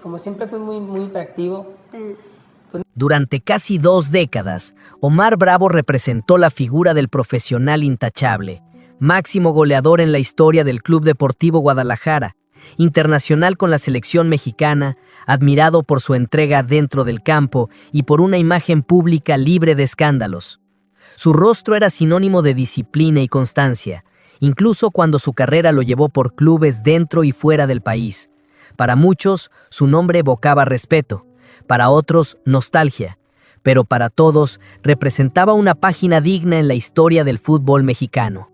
como siempre fui muy hiperactivo. Durante casi 2 décadas, Omar Bravo representó la figura del profesional intachable, máximo goleador en la historia del Club Deportivo Guadalajara, internacional con la selección mexicana, admirado por su entrega dentro del campo y por una imagen pública libre de escándalos. Su rostro era sinónimo de disciplina y constancia, incluso cuando su carrera lo llevó por clubes dentro y fuera del país. Para muchos, su nombre evocaba respeto, para otros, nostalgia, pero para todos representaba una página digna en la historia del fútbol mexicano.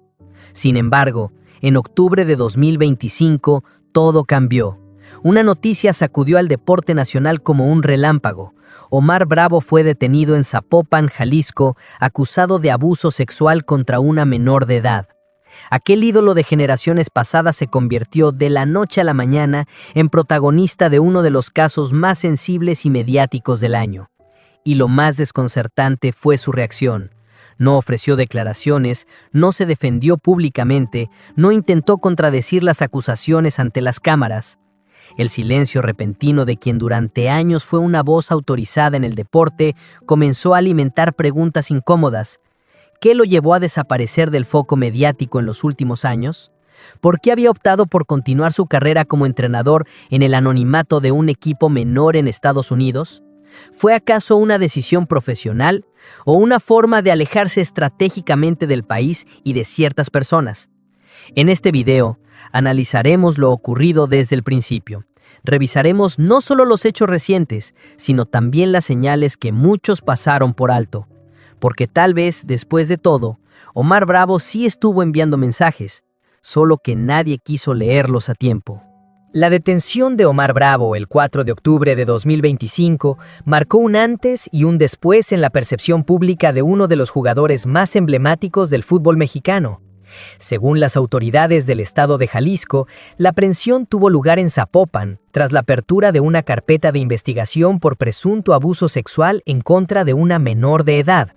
Sin embargo, en octubre de 2025, todo cambió. Una noticia sacudió al deporte nacional como un relámpago. Omar Bravo fue detenido en Zapopan, Jalisco, acusado de abuso sexual contra una menor de edad. Aquel ídolo de generaciones pasadas se convirtió de la noche a la mañana en protagonista de uno de los casos más sensibles y mediáticos del año. Y lo más desconcertante fue su reacción. No ofreció declaraciones, no se defendió públicamente, no intentó contradecir las acusaciones ante las cámaras. El silencio repentino de quien durante años fue una voz autorizada en el deporte comenzó a alimentar preguntas incómodas. ¿Qué lo llevó a desaparecer del foco mediático en los últimos años? ¿Por qué había optado por continuar su carrera como entrenador en el anonimato de un equipo menor en Estados Unidos? ¿Fue acaso una decisión profesional o una forma de alejarse estratégicamente del país y de ciertas personas? En este video, analizaremos lo ocurrido desde el principio. Revisaremos no solo los hechos recientes, sino también las señales que muchos pasaron por alto. Porque tal vez, después de todo, Omar Bravo sí estuvo enviando mensajes, solo que nadie quiso leerlos a tiempo. La detención de Omar Bravo el 4 de octubre de 2025 marcó un antes y un después en la percepción pública de uno de los jugadores más emblemáticos del fútbol mexicano. Según las autoridades del estado de Jalisco, la aprehensión tuvo lugar en Zapopan, tras la apertura de una carpeta de investigación por presunto abuso sexual en contra de una menor de edad.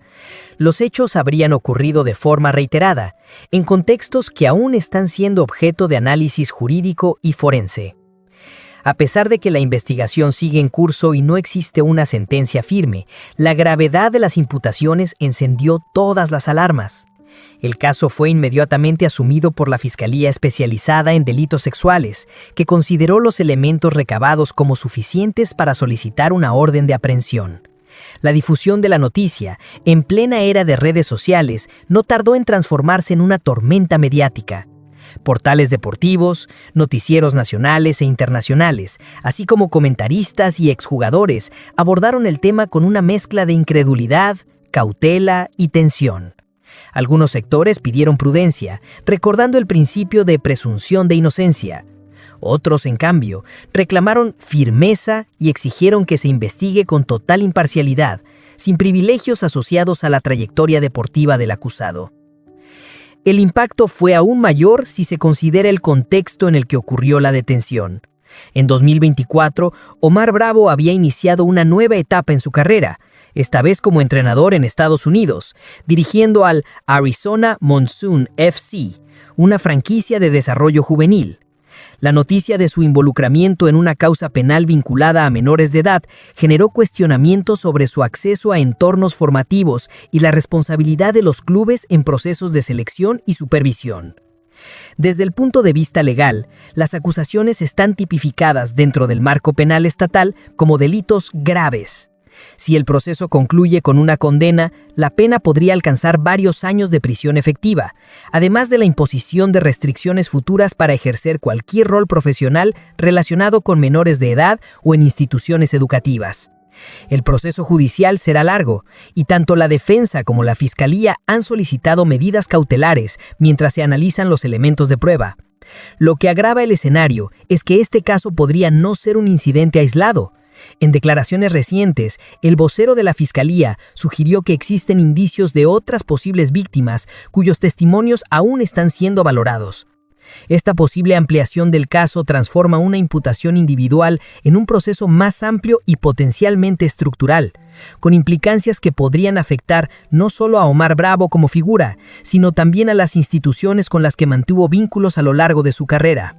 Los hechos habrían ocurrido de forma reiterada, en contextos que aún están siendo objeto de análisis jurídico y forense. A pesar de que la investigación sigue en curso y no existe una sentencia firme, la gravedad de las imputaciones encendió todas las alarmas. El caso fue inmediatamente asumido por la Fiscalía Especializada en Delitos Sexuales, que consideró los elementos recabados como suficientes para solicitar una orden de aprehensión. La difusión de la noticia, en plena era de redes sociales, no tardó en transformarse en una tormenta mediática. Portales deportivos, noticieros nacionales e internacionales, así como comentaristas y exjugadores, abordaron el tema con una mezcla de incredulidad, cautela y tensión. Algunos sectores pidieron prudencia, recordando el principio de presunción de inocencia. Otros, en cambio, reclamaron firmeza y exigieron que se investigue con total imparcialidad, sin privilegios asociados a la trayectoria deportiva del acusado. El impacto fue aún mayor si se considera el contexto en el que ocurrió la detención. En 2024, Omar Bravo había iniciado una nueva etapa en su carrera, esta vez como entrenador en Estados Unidos, dirigiendo al Arizona Monsoon FC, una franquicia de desarrollo juvenil. La noticia de su involucramiento en una causa penal vinculada a menores de edad generó cuestionamientos sobre su acceso a entornos formativos y la responsabilidad de los clubes en procesos de selección y supervisión. Desde el punto de vista legal, las acusaciones están tipificadas dentro del marco penal estatal como delitos graves. Si el proceso concluye con una condena, la pena podría alcanzar varios años de prisión efectiva, además de la imposición de restricciones futuras para ejercer cualquier rol profesional relacionado con menores de edad o en instituciones educativas. El proceso judicial será largo, y tanto la defensa como la fiscalía han solicitado medidas cautelares mientras se analizan los elementos de prueba. Lo que agrava el escenario es que este caso podría no ser un incidente aislado. En declaraciones recientes, el vocero de la Fiscalía sugirió que existen indicios de otras posibles víctimas cuyos testimonios aún están siendo valorados. Esta posible ampliación del caso transforma una imputación individual en un proceso más amplio y potencialmente estructural, con implicancias que podrían afectar no solo a Omar Bravo como figura, sino también a las instituciones con las que mantuvo vínculos a lo largo de su carrera.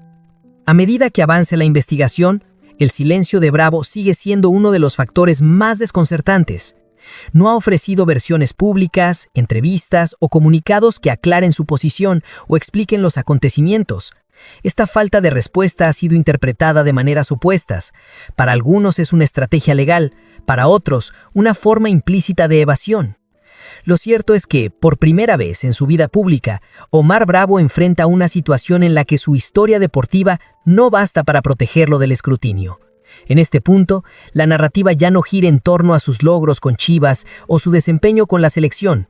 A medida que avance la investigación, el silencio de Bravo sigue siendo uno de los factores más desconcertantes. No ha ofrecido versiones públicas, entrevistas o comunicados que aclaren su posición o expliquen los acontecimientos. Esta falta de respuesta ha sido interpretada de maneras opuestas. Para algunos es una estrategia legal, para otros una forma implícita de evasión. Lo cierto es que, por primera vez en su vida pública, Omar Bravo enfrenta una situación en la que su historia deportiva no basta para protegerlo del escrutinio. En este punto, la narrativa ya no gira en torno a sus logros con Chivas o su desempeño con la selección.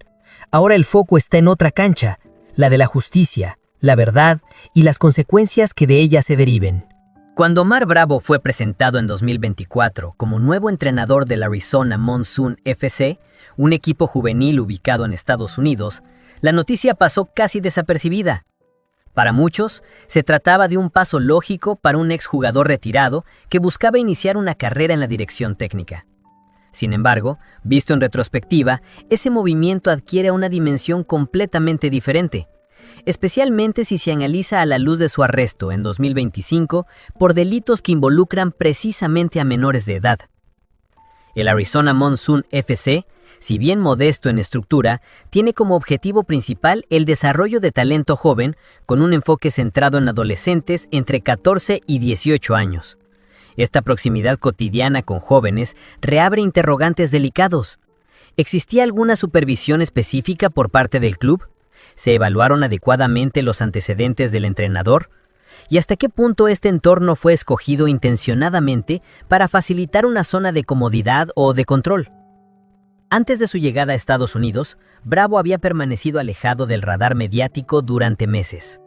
Ahora el foco está en otra cancha, la de la justicia, la verdad y las consecuencias que de ella se deriven. Cuando Omar Bravo fue presentado en 2024 como nuevo entrenador del Arizona Monsoon FC, un equipo juvenil ubicado en Estados Unidos, la noticia pasó casi desapercibida. Para muchos, se trataba de un paso lógico para un exjugador retirado que buscaba iniciar una carrera en la dirección técnica. Sin embargo, visto en retrospectiva, ese movimiento adquiere una dimensión completamente diferente, especialmente si se analiza a la luz de su arresto en 2025 por delitos que involucran precisamente a menores de edad. El Arizona Monsoon FC, si bien modesto en estructura, tiene como objetivo principal el desarrollo de talento joven con un enfoque centrado en adolescentes entre 14 y 18 años. Esta proximidad cotidiana con jóvenes reabre interrogantes delicados. ¿Existía alguna supervisión específica por parte del club? ¿Se evaluaron adecuadamente los antecedentes del entrenador? ¿Y hasta qué punto este entorno fue escogido intencionadamente para facilitar una zona de comodidad o de control? Antes de su llegada a Estados Unidos, Bravo había permanecido alejado del radar mediático durante meses.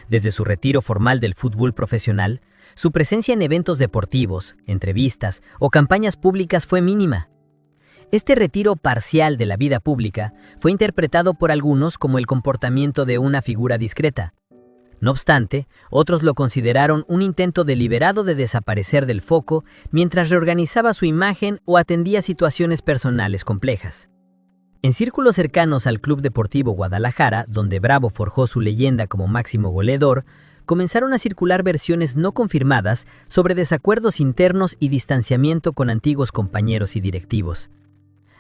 Desde su retiro formal del fútbol profesional, su presencia en eventos deportivos, entrevistas o campañas públicas fue mínima. Este retiro parcial de la vida pública fue interpretado por algunos como el comportamiento de una figura discreta. No obstante, otros lo consideraron un intento deliberado de desaparecer del foco mientras reorganizaba su imagen o atendía situaciones personales complejas. En círculos cercanos al Club Deportivo Guadalajara, donde Bravo forjó su leyenda como máximo goleador, comenzaron a circular versiones no confirmadas sobre desacuerdos internos y distanciamiento con antiguos compañeros y directivos.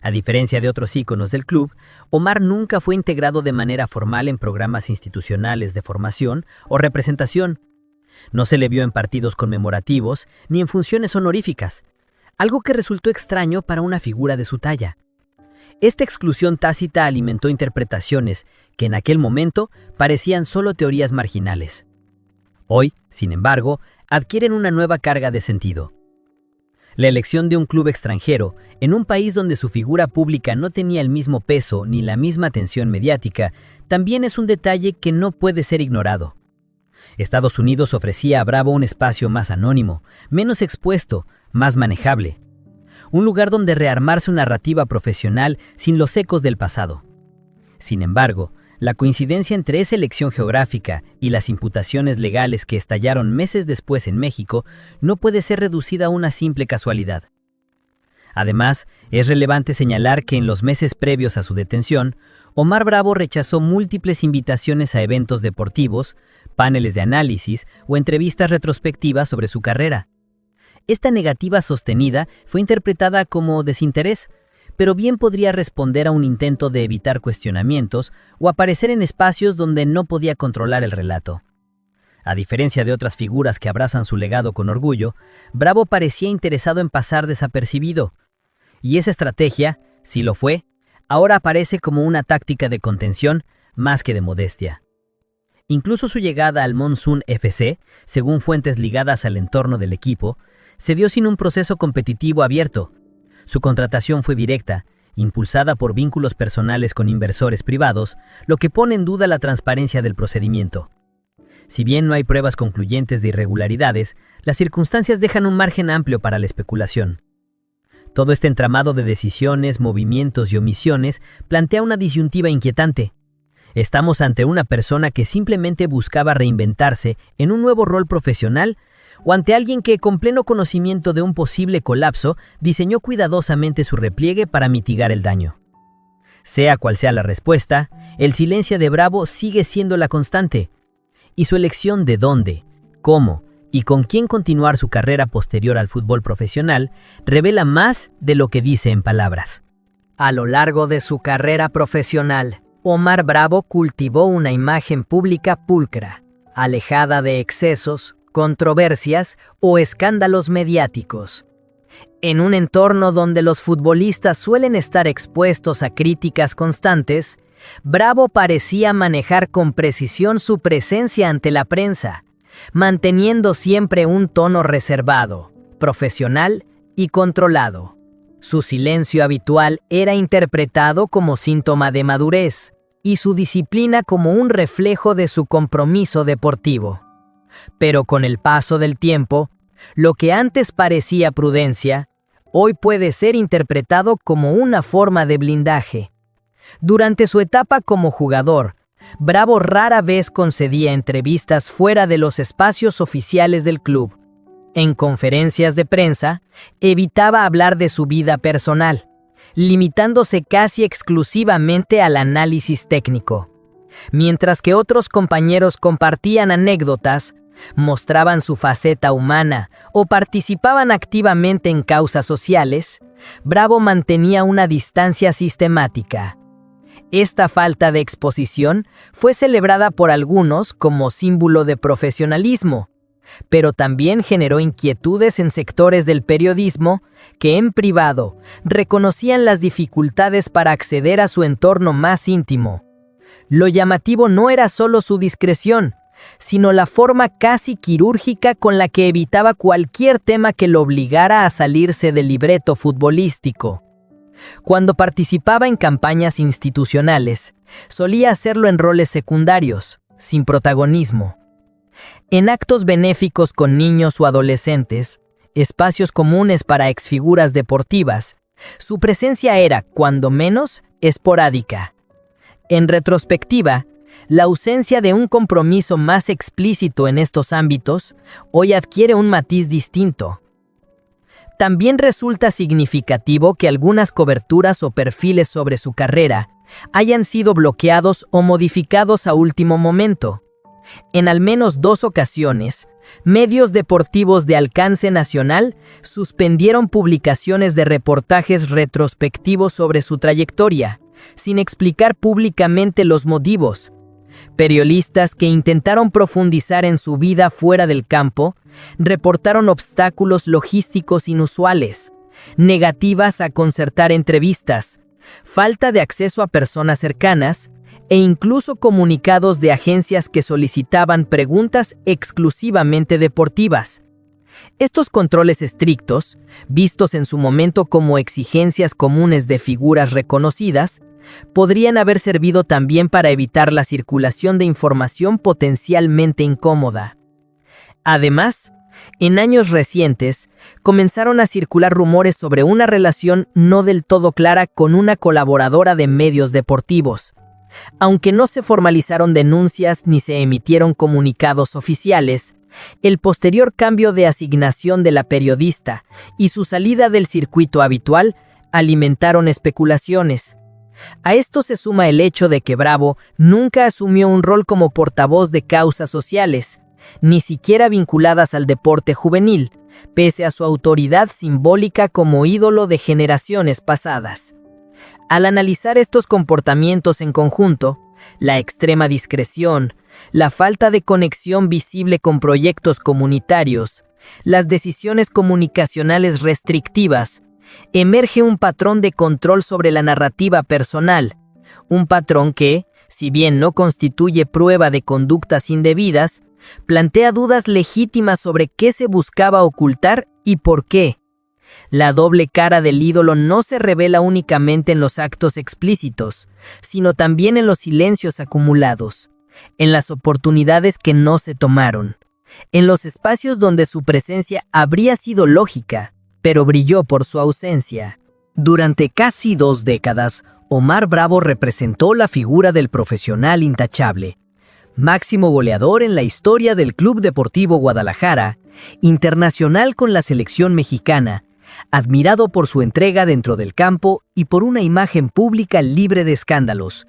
A diferencia de otros íconos del club, Omar nunca fue integrado de manera formal en programas institucionales de formación o representación. No se le vio en partidos conmemorativos ni en funciones honoríficas, algo que resultó extraño para una figura de su talla. Esta exclusión tácita alimentó interpretaciones que en aquel momento parecían solo teorías marginales. Hoy, sin embargo, adquieren una nueva carga de sentido. La elección de un club extranjero, en un país donde su figura pública no tenía el mismo peso ni la misma atención mediática, también es un detalle que no puede ser ignorado. Estados Unidos ofrecía a Bravo un espacio más anónimo, menos expuesto, más manejable. Un lugar donde rearmar su narrativa profesional sin los ecos del pasado. Sin embargo, la coincidencia entre esa elección geográfica y las imputaciones legales que estallaron meses después en México no puede ser reducida a una simple casualidad. Además, es relevante señalar que en los meses previos a su detención, Omar Bravo rechazó múltiples invitaciones a eventos deportivos, paneles de análisis o entrevistas retrospectivas sobre su carrera. Esta negativa sostenida fue interpretada como desinterés, pero bien podría responder a un intento de evitar cuestionamientos o aparecer en espacios donde no podía controlar el relato. A diferencia de otras figuras que abrazan su legado con orgullo, Bravo parecía interesado en pasar desapercibido. Y esa estrategia, si lo fue, ahora aparece como una táctica de contención más que de modestia. Incluso su llegada al Monsoon FC, según fuentes ligadas al entorno del equipo, se dio sin un proceso competitivo abierto. Su contratación fue directa, impulsada por vínculos personales con inversores privados, lo que pone en duda la transparencia del procedimiento. Si bien no hay pruebas concluyentes de irregularidades, las circunstancias dejan un margen amplio para la especulación. Todo este entramado de decisiones, movimientos y omisiones plantea una disyuntiva inquietante. ¿Estamos ante una persona que simplemente buscaba reinventarse en un nuevo rol profesional o ante alguien que, con pleno conocimiento de un posible colapso, diseñó cuidadosamente su repliegue para mitigar el daño? Sea cual sea la respuesta, el silencio de Bravo sigue siendo la constante, y su elección de dónde, cómo y con quién continuar su carrera posterior al fútbol profesional, revela más de lo que dice en palabras. A lo largo de su carrera profesional, Omar Bravo cultivó una imagen pública pulcra, alejada de excesos, controversias o escándalos mediáticos. En un entorno donde los futbolistas suelen estar expuestos a críticas constantes, Bravo parecía manejar con precisión su presencia ante la prensa, manteniendo siempre un tono reservado, profesional y controlado. Su silencio habitual era interpretado como síntoma de madurez y su disciplina como un reflejo de su compromiso deportivo. Pero con el paso del tiempo, lo que antes parecía prudencia, hoy puede ser interpretado como una forma de blindaje. Durante su etapa como jugador, Bravo rara vez concedía entrevistas fuera de los espacios oficiales del club. En conferencias de prensa, evitaba hablar de su vida personal, limitándose casi exclusivamente al análisis técnico. Mientras que otros compañeros compartían anécdotas, mostraban su faceta humana o participaban activamente en causas sociales, Bravo mantenía una distancia sistemática. Esta falta de exposición fue celebrada por algunos como símbolo de profesionalismo, pero también generó inquietudes en sectores del periodismo que en privado reconocían las dificultades para acceder a su entorno más íntimo. Lo llamativo no era solo su discreción, sino la forma casi quirúrgica con la que evitaba cualquier tema que lo obligara a salirse del libreto futbolístico. Cuando participaba en campañas institucionales, solía hacerlo en roles secundarios, sin protagonismo. En actos benéficos con niños o adolescentes, espacios comunes para exfiguras deportivas, su presencia era, cuando menos, esporádica. En retrospectiva, la ausencia de un compromiso más explícito en estos ámbitos hoy adquiere un matiz distinto. También resulta significativo que algunas coberturas o perfiles sobre su carrera hayan sido bloqueados o modificados a último momento. En al menos 2 ocasiones, medios deportivos de alcance nacional suspendieron publicaciones de reportajes retrospectivos sobre su trayectoria, sin explicar públicamente los motivos. Periodistas que intentaron profundizar en su vida fuera del campo reportaron obstáculos logísticos inusuales, negativas a concertar entrevistas, falta de acceso a personas cercanas e incluso comunicados de agencias que solicitaban preguntas exclusivamente deportivas. Estos controles estrictos, vistos en su momento como exigencias comunes de figuras reconocidas, podrían haber servido también para evitar la circulación de información potencialmente incómoda. Además, en años recientes, comenzaron a circular rumores sobre una relación no del todo clara con una colaboradora de medios deportivos. Aunque no se formalizaron denuncias ni se emitieron comunicados oficiales, el posterior cambio de asignación de la periodista y su salida del circuito habitual alimentaron especulaciones. A esto se suma el hecho de que Bravo nunca asumió un rol como portavoz de causas sociales, ni siquiera vinculadas al deporte juvenil, pese a su autoridad simbólica como ídolo de generaciones pasadas. Al analizar estos comportamientos en conjunto, la extrema discreción, la falta de conexión visible con proyectos comunitarios, las decisiones comunicacionales restrictivas, emerge un patrón de control sobre la narrativa personal, un patrón que, si bien no constituye prueba de conductas indebidas, plantea dudas legítimas sobre qué se buscaba ocultar y por qué. La doble cara del ídolo no se revela únicamente en los actos explícitos, sino también en los silencios acumulados, en las oportunidades que no se tomaron, en los espacios donde su presencia habría sido lógica, pero brilló por su ausencia. Durante casi 2 décadas, Omar Bravo representó la figura del profesional intachable, máximo goleador en la historia del Club Deportivo Guadalajara, internacional con la selección mexicana, admirado por su entrega dentro del campo y por una imagen pública libre de escándalos.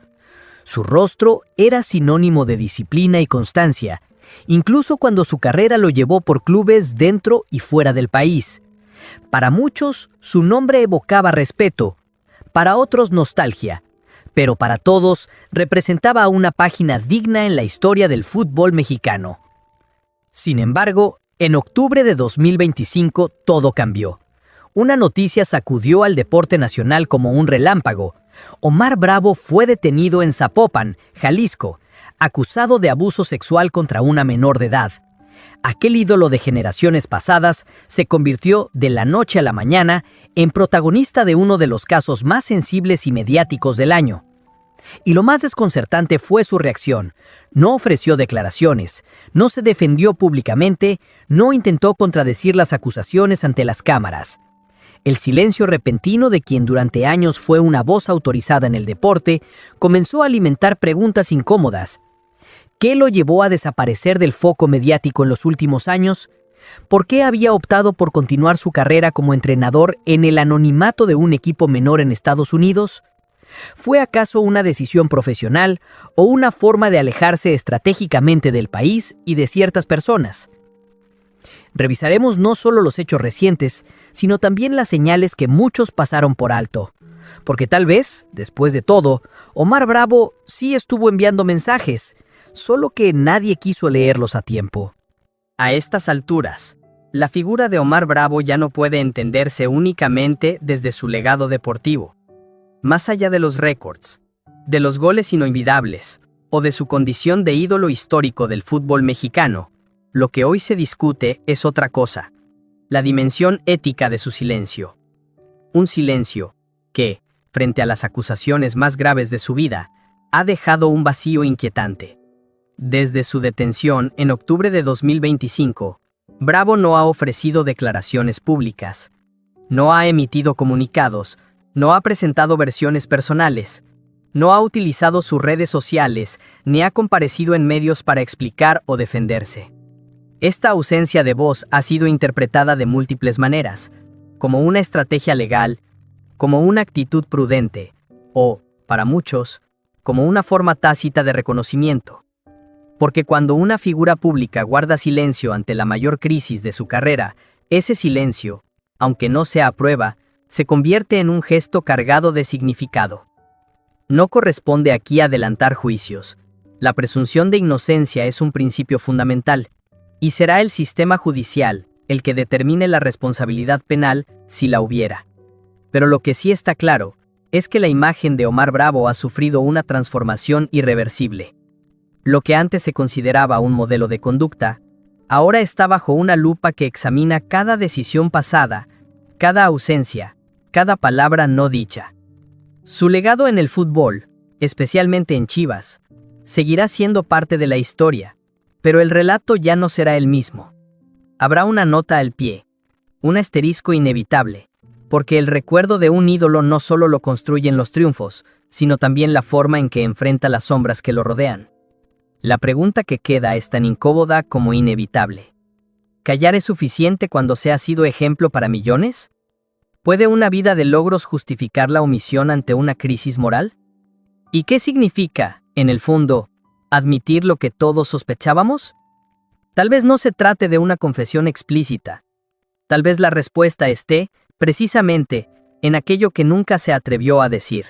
Su rostro era sinónimo de disciplina y constancia, incluso cuando su carrera lo llevó por clubes dentro y fuera del país. Para muchos, su nombre evocaba respeto, para otros nostalgia, pero para todos representaba una página digna en la historia del fútbol mexicano. Sin embargo, en octubre de 2025 todo cambió. Una noticia sacudió al deporte nacional como un relámpago. Omar Bravo fue detenido en Zapopan, Jalisco, acusado de abuso sexual contra una menor de edad. Aquel ídolo de generaciones pasadas se convirtió de la noche a la mañana en protagonista de uno de los casos más sensibles y mediáticos del año. Y lo más desconcertante fue su reacción. No ofreció declaraciones, no se defendió públicamente, no intentó contradecir las acusaciones ante las cámaras. El silencio repentino de quien durante años fue una voz autorizada en el deporte comenzó a alimentar preguntas incómodas. ¿Qué lo llevó a desaparecer del foco mediático en los últimos años? ¿Por qué había optado por continuar su carrera como entrenador en el anonimato de un equipo menor en Estados Unidos? ¿Fue acaso una decisión profesional o una forma de alejarse estratégicamente del país y de ciertas personas? Revisaremos no solo los hechos recientes, sino también las señales que muchos pasaron por alto. Porque tal vez, después de todo, Omar Bravo sí estuvo enviando mensajes, solo que nadie quiso leerlos a tiempo. A estas alturas, la figura de Omar Bravo ya no puede entenderse únicamente desde su legado deportivo. Más allá de los récords, de los goles inolvidables o de su condición de ídolo histórico del fútbol mexicano, lo que hoy se discute es otra cosa, la dimensión ética de su silencio. Un silencio que, frente a las acusaciones más graves de su vida, ha dejado un vacío inquietante. Desde su detención en octubre de 2025, Bravo no ha ofrecido declaraciones públicas, no ha emitido comunicados, no ha presentado versiones personales, no ha utilizado sus redes sociales ni ha comparecido en medios para explicar o defenderse. Esta ausencia de voz ha sido interpretada de múltiples maneras, como una estrategia legal, como una actitud prudente, o, para muchos, como una forma tácita de reconocimiento. Porque cuando una figura pública guarda silencio ante la mayor crisis de su carrera, ese silencio, aunque no sea a prueba, se convierte en un gesto cargado de significado. No corresponde aquí adelantar juicios. La presunción de inocencia es un principio fundamental, y será el sistema judicial el que determine la responsabilidad penal si la hubiera. Pero lo que sí está claro es que la imagen de Omar Bravo ha sufrido una transformación irreversible. Lo que antes se consideraba un modelo de conducta, ahora está bajo una lupa que examina cada decisión pasada, cada ausencia, cada palabra no dicha. Su legado en el fútbol, especialmente en Chivas, seguirá siendo parte de la historia, pero el relato ya no será el mismo. Habrá una nota al pie, un asterisco inevitable, porque el recuerdo de un ídolo no solo lo construyen los triunfos, sino también la forma en que enfrenta las sombras que lo rodean. La pregunta que queda es tan incómoda como inevitable. ¿Callar es suficiente cuando se ha sido ejemplo para millones? ¿Puede una vida de logros justificar la omisión ante una crisis moral? ¿Y qué significa, en el fondo, admitir lo que todos sospechábamos? Tal vez no se trate de una confesión explícita. Tal vez la respuesta esté, precisamente, en aquello que nunca se atrevió a decir.